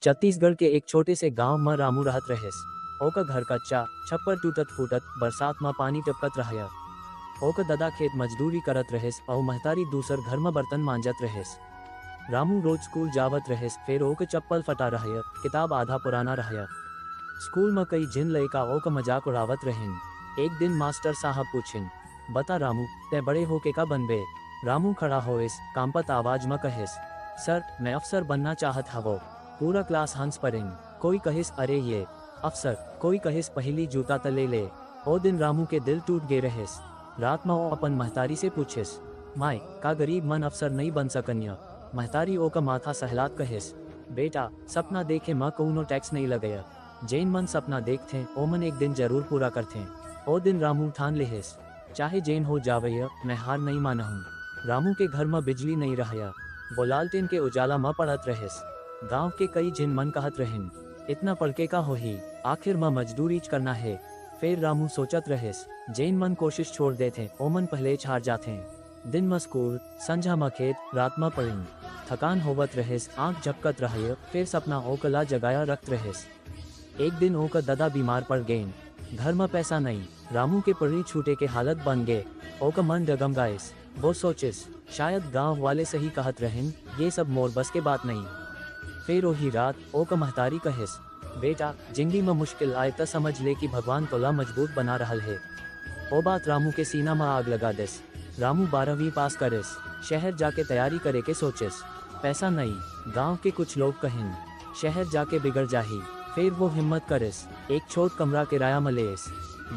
छत्तीसगढ़ के एक छोटे से गांव में रामू रहत रहेस। ओका घर कच्चा, छप्पर टूटत फूटत, बरसात में पानी टपकत रहया। ओका दादा खेत मजदूरी करत रहेस और महतारी दूसर घर में बर्तन मांजत रहेस। रामू रोज स्कूल जावत रहेस, फिर ओका चप्पल फटा रहया, किताब आधा पुराना रहया। स्कूल में कई जिन लड़का ओका मजाक उड़ावत रहेन। एक दिन मास्टर साहब पूछिन, बता रामू, ते बड़े होके का बनबे? रामू खड़ा होएस, कांपत आवाज में कहेस, सर मैं अफसर बनना चाहत हवो। पूरा क्लास हंस पड़ेन। कोई कहिस अरे ये अफसर, कोई कहिस पहली जूता तले ले। ओ दिन रामू के दिल टूट गे रहेस। रात में ओ अपन महतारी से पूछेस, माय का गरीब मन अफसर नहीं बन सकन्या? महतारी ओ का माथा सहलात कहेस, बेटा सपना देखे माँ कौनो टैक्स नहीं लगया। जैन मन सपना देखते ओ मन एक दिन जरूर पूरा करते। ओ दिन रामू ठान लेहेस, चाहे जैन हो जावैया मैं हार नहीं माना हूँ। रामू के घर में बिजली नहीं रहया, वो लालटेन के उजाला में पड़त रहेस। गांव के कई जिन मन कहत रहेन, इतना पड़के का हो ही, आखिर में मजदूरी करना है। फिर रामू सोचत रहेस, जैन मन कोशिश छोड़ देते ओ मन पहले हार जाते। दिन में स्कूल, संझा में खेत, रात में पढ़न। थकान होवत रहेस, आंख झपकत रहे, फिर सपना ओकला जगाया रखत रहेस। एक दिन ओका दादा बीमार पड़ गए, घर में पैसा नहीं। रामू के पढ़ी छूटे के हालत बन गए। ओका मन डगमगाइस। वो सोचिस, शायद गांव वाले सही कहत रहें, ये सब मोर बस के बात नहीं। फिर वही रात ओका महतारी कहेस, बेटा जिंदगी में मुश्किल आए तो समझ ले कि भगवान तोला मजबूत बना रहल है। ओ बात रामू के सीना में आग लगा देस। रामू 12वीं पास करेस, शहर जाके तैयारी करे के सोचेस। पैसा नहीं, गांव के कुछ लोग कहें, शहर जाके बिगड़ जाही। फिर वो हिम्मत करेस, एक छोट कमरा किराया में लेस।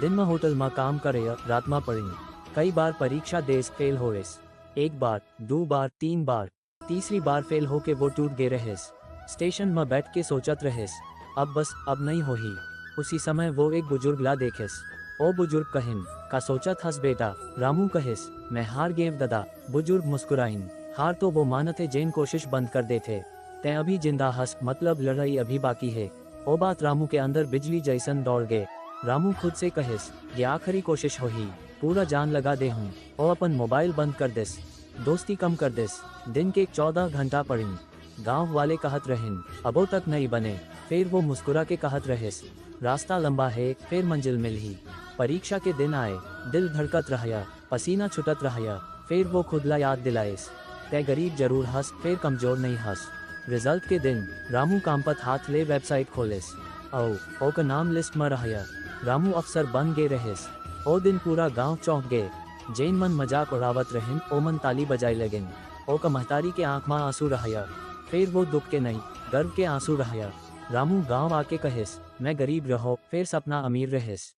दिन में होटल में काम करे, रात में पढ़ी। कई बार परीक्षा देस, फेल होएस। एक बार, 2 बार, 3 बार, तीसरी बार फेल होके वो टूट गे रहेस। स्टेशन में बैठ के सोचत रहेस, अब बस अब नहीं हो ही। उसी समय वो एक बुजुर्ग ला देखेस। ओ बुजुर्ग कहिन, का सोचत हस बेटा? रामू कहेस, मैं हार गेव दादा। बुजुर्ग मुस्कुराइन, हार तो वो मानते जैन कोशिश बंद कर देते। तै अभी जिंदा हस, मतलब लड़ाई अभी बाकी है। ओ बात रामू के अंदर बिजली जैसन दौड़ गए। रामू खुद से कहेस, ये आखिरी कोशिश हो ही, पूरा जान लगा दे हूँ। ओ अपन मोबाइल बंद कर देस, दोस्ती कम कर देस। दिन के 14 घंटा पढ़िन। गांव वाले कहत रहें, अबो तक नहीं बने। फिर वो मुस्कुरा के कहत रहेस, रास्ता लंबा है, फिर मंजिल मिल ही। परीक्षा के दिन आए, दिल धड़कत रहया, पसीना छुटत रहया। फिर वो खुदला याद दिलाएस, तै गरीब जरूर हस, फिर कमजोर नहीं हस। रिजल्ट के दिन रामू कांपत हाथ ले वेबसाइट खोलेस। ओ का नाम लिस्ट में रहया। रामू अफसर बन गे रहेस। ओ दिन पूरा गांव चौंक गए। जैन मन मजाक उड़ावत रहें, ओ मन ताली बजाए लगेन। ओ का महतारी के आंख में आंसू रहया। फिर वो दुख के नहीं, गर्व के आंसू रहया। रामू गांव आके कहेस, मैं गरीब रहो, फिर सपना अमीर रहेस।